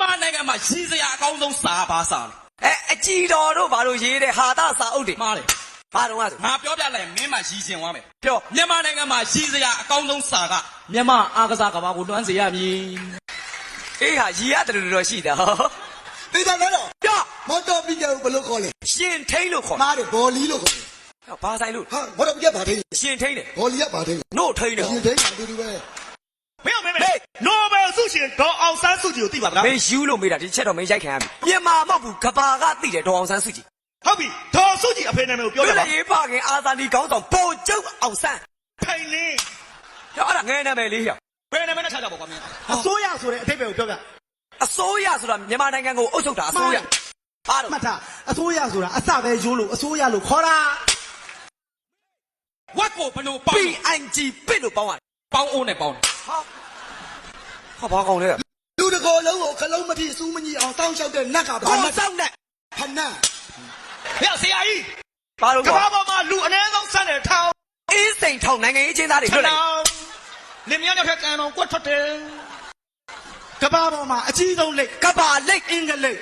မြန်မာနိုင်ငံမှာရည်စရာအကောင်းဆုံးစာဘာစာလဲအကြည်တော်တို့ဘာလို့ရေးတဲ့ဟာတာစာအုပ်တွေမှားတယ်ဘာတော့ဆိုငါပြောပြလိုက်မင်းမှရည်ရှင်သွားမယ်ပြောမြန်မာနိုင်ငံမှာရည်စရာအကောင်းဆုံးစာကမြန်မာအားကစားကဘာကိုလွှမ်းစေရမည်အေးဟာရည်ရတယ်လို့ရှိတာဟောသိတယ်နော်ပြောမော်တော်ပီကယ်ကိုဘယ်လိုခေါ်လဲရှင်ထိန်လို့ခေါ်မားတယ်ဘော်လီလို့ခေါ်တယ်ဘာဆိုင်လို့ဟာမော်တော်ပီကယ်ဘာထိန်ရှင်ထိန်တယ်ဘော်လီကဘာထိန်နို့ထိန်တယ်ရှင်ထိန်တာတူတူပဲမင်းနိုဘယ်ဆုရှင်ဒေါ်အောင်ဆန်းစုကြည်ကိုသိပါဗလားမင်းယူလို့မေးတာဒီချက်တော့မင်းရိုက်ခံရပြီမြန်မာမဟုတ်ဘူးကဘာကသိတယ်ဒေါ်အောင်ဆန်းစုကြည်ဟုတ်ပြီဒေါ်စုကြည်အဖေနာမည်ကိုပြောပြပါရေးပါခင်အာသာဒီကောင်းဆောင်ပေါ်ကျုပ်အောင်ဆန်းထိုင်နေဟောအဲ့ဒါငယ်နာမည်လေးဟောဘယ်နာမည်နဲ့ထားကြပါကွာမင်းအစိုးရဆိုတဲ့အဓိပ္ပာယ်ကိုပြောပြအစိုးရဆိုတာမြန်မာနိုင်ငံကိုအုပ်ချုပ်တာအစိုးရဘာလို့မှတ်ထားအစိုးရဆိုတာအစပဲရိုးလို့အစိုးရလို့ခေါ်တာဝက်ကိုဘလို့ပေါင်း PNG ပစ်လို့ပေါင်းရတယ်ပေါင်းအိုးနဲ့ပေါင်းတယ်ဟာဘာကောင်းလဲလူတကောလုံးကိုခလုံးမထိစူးမကြီးအောင်စောင်းလျှောက်တဲ့နတ်ကဘာနဲ့စောင်းနဲ့ဖနက်ဟဲ့ဆရာကြီးဘာလို့ကဘာပေါ်မှာလူအနည်းဆုံးစမ်းတယ်ထောင်အင်းစိန်ထောင်နိုင်ငံရေးချင်းသားတွေလွတ်လိုက်လင်မယားနဲ့ဖက်ကန်တော်ကွက်ထွက်တယ်ကဘာပေါ်မှာအကြီးဆုံးလိတ်ကဘာလိတ်အင်္ဂလိပ်